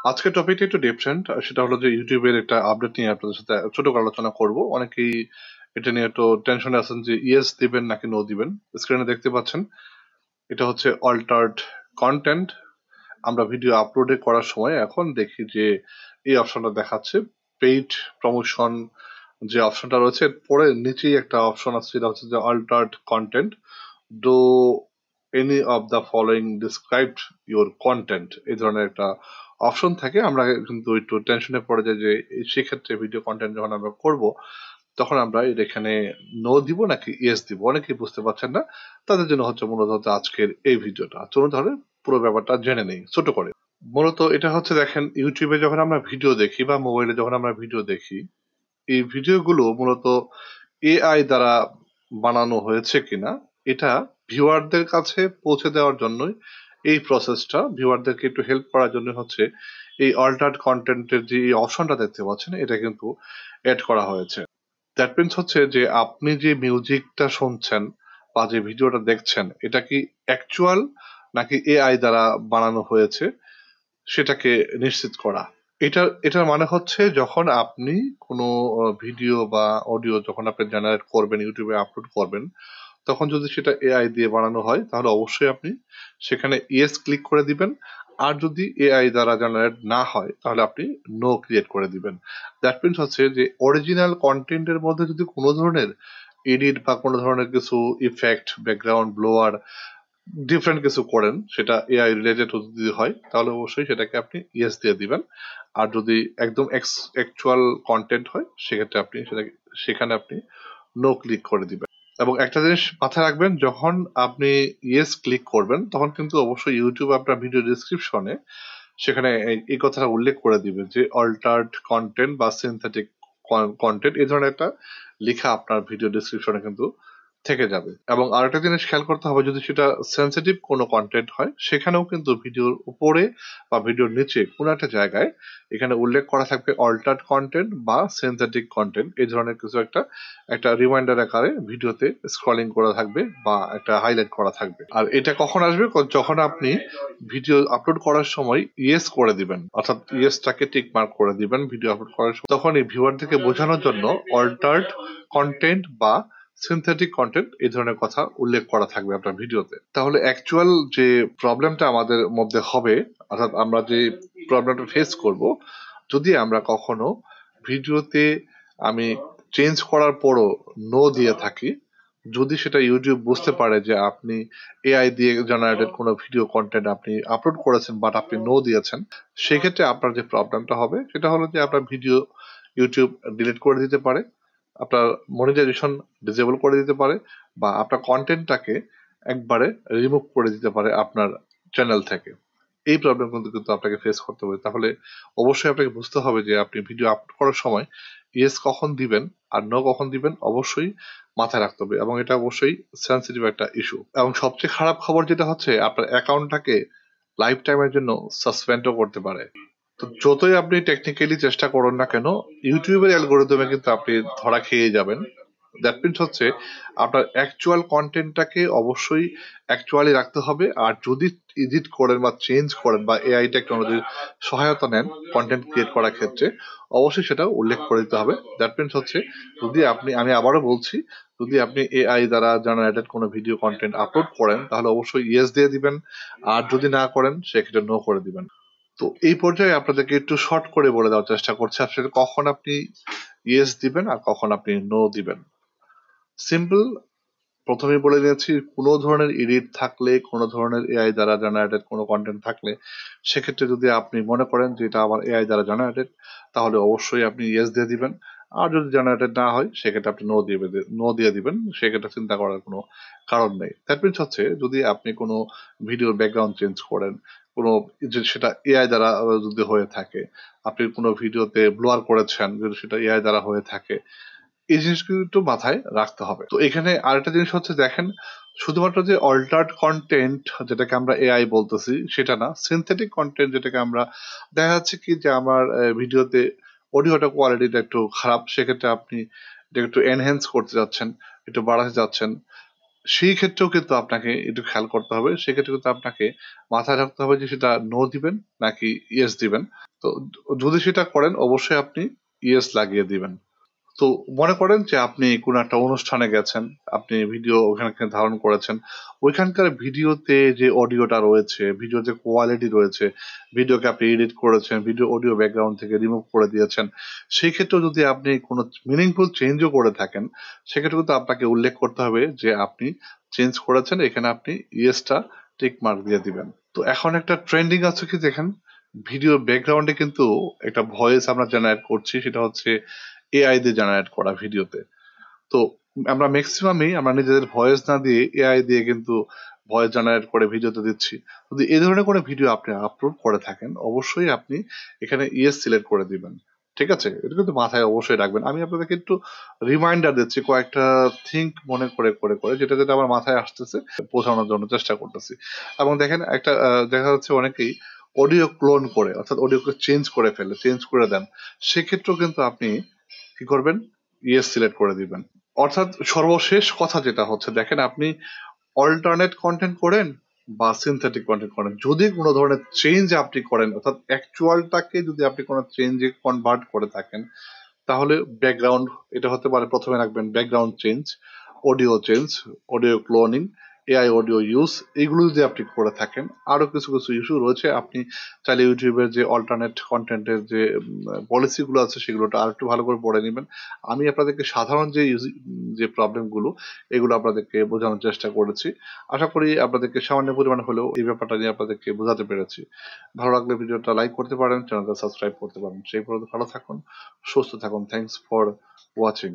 আজকের টপিকটা একটু ডিফারেন্ট। সেটা হলো যে ইউটিউবের একটা আপডেট নিয়ে আপনাদের সাথে ছোট করে আলোচনা করব। অনেকেই এটা নিয়ে একটু টেনশনে আছেন যে ইয়েস দিবেন নাকি নো দিবেন। স্ক্রিনে দেখতে পাচ্ছেন এটা হচ্ছে অল্টার্ড কন্টেন্ট। আমরা ভিডিও আপলোড করার সময় এখন দেখি যে এই অপশনটা দেখাচ্ছে পেইড প্রমোশন। যে অপশনটা রয়েছে এর পরে নিচেই একটা অপশন আছে, সেটা হচ্ছে যে altered content. Do any of the following described your content, এই ধরনের একটা অপশন থাকে। আমরা কিন্তু একটু টেনশনে পড়ে যাই যে সেক্ষেত্রে ভিডিও কন্টেন্ট যখন আমরা করব তখন আমরা এখানে নো দিব নাকি ইয়েস দিব, অনেকেই বুঝতে পারছেন না। তাদের জন্য হচ্ছে মূলত হচ্ছে আজকের এই ভিডিওটা। চলুন তাহলে পুরো ব্যাপারটা জেনে নেই ছোট করে। মূলত এটা হচ্ছে দেখেন, ইউটিউবে যখন আমরা ভিডিও দেখি বা মোবাইলে যখন আমরা ভিডিও দেখি, এই ভিডিওগুলো মূলত এআই দ্বারা বানানো হয়েছে কিনা এটা ভিউয়ারদের কাছে পৌঁছে দেওয়ার জন্যই এই প্রসেসটা, ভিউয়ারদেরকে একটু হেল্প করার জন্য হচ্ছে এই অল্টার্ড কন্টেন্টের যে অপশনটা দেখতে পাচ্ছেন এটা কিন্তু অ্যাড করা হয়েছে। দ্যাট মিনস হচ্ছে যে আপনি যে মিউজিকটা শুনছেন বা যে ভিডিওটা দেখছেন এটা কি অ্যাকচুয়াল নাকি এআই দ্বারা বানানো হয়েছে সেটাকে নিশ্চিত করা। এটার মানে হচ্ছে যখন আপনি কোনো ভিডিও বা অডিও যখন আপনি জেনারেট করবেন, ইউটিউবে আপলোড করবেন, তখন যদি সেটা এআই দিয়ে বানানো হয় তাহলে অবশ্যই আপনি সেখানে ইয়েস ক্লিক করে দিবেন। আর যদি এআই দ্বারা জেনারেট না হয় তাহলে আপনি নো ক্রিয়েট করে দিবেন। দ্যাট মিনস হচ্ছে যে অরিজিনাল কন্টেন্টের মধ্যে যদি কোনো ধরনের এডিট বা কোনো ধরনের কিছু ইফেক্ট, ব্যাকগ্রাউন্ড ব্লোয়ার, ডিফারেন্ট কিছু করেন, সেটা এআই রিলেটেড যদি হয় তাহলে অবশ্যই সেটাকে আপনি ইয়েস দিয়ে দিবেন। আর যদি একদম অ্যাকচুয়াল কন্টেন্ট হয় সেক্ষেত্রে আপনি সেখানে আপনি নো ক্লিক করে দিবেন। এবং একটা জিনিস মাথায় রাখবেন, যখন আপনি ইয়েস ক্লিক করবেন তখন কিন্তু অবশ্যই ইউটিউব আপনার ভিডিও ডেসক্রিপশনে সেখানে এই কথাটা উল্লেখ করে দিবে যে অল্টার্ড কন্টেন্ট বা সিনথেটিক কন্টেন্ট, এই ধরনের একটা লেখা আপনার ভিডিও ডেসক্রিপশনে কিন্তু থেকে যাবে। এবং আরেকটা জিনিস খেয়াল করতে হবে, যদি সেটা সেন্সিটিভ কোনো কন্টেন্ট হয় সেখানেও কিন্তু ভিডিওর উপরে বা ভিডিওর নিচে কোনো একটা জায়গায় এখানে উল্লেখ করা থাকবে অল্টার্ড কন্টেন্ট বা সিনথেটিক কন্টেন্ট, এই ধরনের কিছু একটা রিমাইন্ডার আকারে ভিডিওতে স্ক্রলিং করা থাকবে বা একটা হাইলাইট করা থাকবে। আর এটা কখন আসবে? যখন আপনি ভিডিও আপলোড করার সময় ইয়েস করে দিবেন, অর্থাৎ ইয়েসটাকে টিক মার্ক করে দিবেন ভিডিও আপলোড করার সময়, তখন এই ভিউয়ারদেরকে বোঝানোর জন্য অল্টার্ড কন্টেন্ট বা সিনথেটিক কন্টেন্ট এই ধরনের কথা উল্লেখ করা থাকবে আপনার ভিডিওতে। তাহলে অ্যাকচুয়াল যে প্রবলেমটা আমাদের মধ্যে হবে, অর্থাৎ আমরা যে প্রবলেমটা ফেস করব, যদি আমরা কখনো ভিডিওতে আমি চেঞ্জ করার পরও নো দিয়ে থাকি, যদি সেটা ইউটিউব বুঝতে পারে যে আপনি এআই দিয়ে জেনারেটেড কোনো ভিডিও কন্টেন্ট আপনি আপলোড করেছেন বাট আপনি নো দিয়েছেন, সেক্ষেত্রে আপনার যে প্রবলেমটা হবে সেটা হলো যে আপনার ভিডিও ইউটিউব ডিলিট করে দিতে পারে, আপনার মনিটাইজেশন ডিসেবল করে দিতে পারে, বা আপনার কন্টেন্টটাকে একবারে রিমুভ করে দিতে পারে আপনার চ্যানেল থেকে। এই প্রবলেম কিন্তু আপনাকে ফেস করতে হবে। তাহলে অবশ্যই আপনাকে বুঝতে হবে যে আপনি ভিডিও আপলোড করার সময় ইয়েস কখন দিবেন আর নো কখন দিবেন, অবশ্যই মাথায় রাখতে হবে। এবং এটা অবশ্যই সেন্সিটিভ একটা ইস্যু। এবং সবচেয়ে খারাপ খবর যেটা হচ্ছে, আপনার অ্যাকাউন্টটাকে লাইফ টাইমের জন্য সাসপেন্ডও করতে পারে। তো যতই আপনি টেকনিক্যালি চেষ্টা করুন না কেন, ইউটিউবের অ্যালগরিদমে কিন্তু আপনি ধরা খেয়ে যাবেন। দ্যাট মিনস হচ্ছে আপনার অ্যাকচুয়াল কন্টেন্টটাকে অবশ্যই অ্যাকচুয়ালি রাখতে হবে। আর যদি এডিট করেন বা চেঞ্জ করেন বা এআই টেকনোলজির সহায়তা নেন কন্টেন্ট ক্রিয়েট করার ক্ষেত্রে, অবশ্যই সেটা উল্লেখ করে দিতে হবে। দ্যাট মিনস হচ্ছে যদি আমি আবারও বলছি, যদি আপনি এআই দ্বারা জেনারেটেড কোনো ভিডিও কন্টেন্ট আপলোড করেন তাহলে অবশ্যই ইয়েস দিয়ে দিবেন। আর যদি না করেন সেক্ষেত্রে নো করে দিবেন। তো এই পর্যায়ে আপনাদেরকে একটু শর্ট করে বলে দেওয়ার চেষ্টা করছি আসলে কখন আপনি ইয়েস দিবেন আর কখন আপনি নো দিবেন। সিম্পল, প্রথমেই বলে দিয়েছি, কোনো ধরনের এডিট থাকলে, কোনো ধরনের এআই দ্বারা জেনারেটেড কোনো কন্টেন্ট থাকলে, সেক্ষেত্রে যদি আপনি মনে করেন যে এটা আমার এআই দ্বারা জেনারেটেড, তাহলে অবশ্যই আপনি ইয়েস দিয়ে দিবেন। আর যদি জেনারেটেড না হয় সেক্ষেত্রে আপনি নো দিয়ে দিবেন, সেক্ষেত্রে চিন্তা করার কোনো কারণ নেই। দ্যাট মিনস হচ্ছে যদি আপনি কোনো ভিডিওর ব্যাকগ্রাউন্ড চেঞ্জ করেন, কোনো সেটা এআই দ্বারা যদি হয়ে থাকে, আপনি কোনো ভিডিওতে ব্লোয়ার করেছেন যদি সেটা এআই দ্বারা হয়ে থাকে, এই জিনিসগুলো একটু মাথায় রাখতে হবে। তো এখানে আরেকটা জিনিস হচ্ছে দেখেন, শুধুমাত্র যে অল্টার্ড কন্টেন্ট যেটাকে আমরা এআই বলতেছি সেটা না, সিনথেটিক কন্টেন্ট যেটাকে আমরা, দেখা যাচ্ছে কি যে আমার ভিডিওতে অডিওটা কোয়ালিটিটা একটু খারাপ, সেক্ষেত্রে আপনি এটা একটু এনহ্যান্স করতে যাচ্ছেন, একটু বাড়াতে যাচ্ছেন, সেই ক্ষেত্রেও কিন্তু আপনাকে একটু খেয়াল করতে হবে, সেক্ষেত্রে কিন্তু আপনাকে মাথায় রাখতে হবে যে সেটা নো দিবেন নাকি ইয়েস দিবেন। তো যদি সেটা করেন অবশ্যই আপনি ইয়েস লাগিয়ে দিবেন। তো মনে করেন যে আপনি কোনো একটা অনুষ্ঠানে গেছেন, আপনি ভিডিও ওখানে ধারণ করেছেন, ওইখানকার ভিডিওতে যে অডিওটা রয়েছে, ভিডিও যে কোয়ালিটি রয়েছে, ভিডিওকে আপনি এডিট করেছেন, ভিডিও অডিও ব্যাকগ্রাউন্ড থেকে রিমুভ করে দিয়েছেন, সেই ক্ষেত্রে যদি আপনি কোনো মিনিংফুল চেঞ্জও করে থাকেন, সেক্ষেত্রে কিন্তু আপনাকে উল্লেখ করতে হবে যে আপনি চেঞ্জ করেছেন, এখানে আপনি ইয়েসটা টিক মার্ক দিয়ে দিবেন। তো এখন একটা ট্রেন্ডিং আছে কি দেখেন, ভিডিও ব্যাকগ্রাউন্ডে কিন্তু একটা ভয়েস আমরা জেনারেট করছি, সেটা হচ্ছে এআই দিয়ে জেনারেট করা ভিডিওতে। তো আমরা ম্যাক্সিমামই আমরা নিজেদের ভয়েস না দিয়ে এআই দিয়ে কিন্তু ভয়েস জেনারেট করে ভিডিওতে দিচ্ছি। যদি এই ধরনের কোনো ভিডিও আপনি আপলোড করে থাকেন অবশ্যই আপনি এখানে ইয়েস সিলেক্ট করে দিবেন। ঠিক আছে, এটা কিন্তু মাথায় অবশ্যই রাখবেন। আমি আপনাদেরকে একটু রিমাইন্ডার দিচ্ছি, কয়েকটা থিঙ্ক মনে করে করে করে যেটা যেটা আমার মাথায় আসতেছে বোঝানোর জন্য চেষ্টা করতেছি। এবং দেখেন একটা দেখা যাচ্ছে অনেকেই অডিও ক্লোন করে, অর্থাৎ অডিওকে চেঞ্জ করে ফেলে, চেঞ্জ করে দেন। সেক্ষেত্রেও কিন্তু আপনি কি করবেন, ইয়েস সিলেক্ট করে দিবেন। অর্থাৎ সর্বশেষ কথা যেটা হচ্ছে, দেখেন আপনি অল্টারনেট কন্টেন্ট করেন বা সিনথেটিক কন্টেন্ট করেন, যদি কোনো ধরনের চেঞ্জ আপনি করেন, অর্থাৎ অ্যাকচুয়ালটাকে যদি আপনি কোনো চেঞ্জে কনভার্ট করে থাকেন, তাহলে ব্যাকগ্রাউন্ড, এটা হতে পারে, প্রথমে রাখবেন background change, audio cloning, AI audio use, এগুলো যদি আপনি করে থাকেন। আরো কিছু কিছু ইস্যু রয়েছে, আপনি চাইলে ইউটিউবের যে অল্টারনেট কন্টেন্টের যে পলিসি গুলো আছে সেগুলো আর একটু ভালো করে পড়ে নেবেন। আমি আপনাদেরকে সাধারণ যে প্রবলেম গুলো, এগুলো আপনাদেরকে বোঝানোর চেষ্টা করেছি। আশা করি আপনাদেরকে সামান্য পরিমাণ হলেও এই ব্যাপারটা নিয়ে আপনাদেরকে বোঝাতে পেরেছি। ভালো লাগলে ভিডিওটা লাইক করতে পারেন, চ্যানেলটা সাবস্ক্রাইব করতে পারেন। সেই পর্যন্ত ভালো থাকুন, সুস্থ থাকুন। Thanks for watching.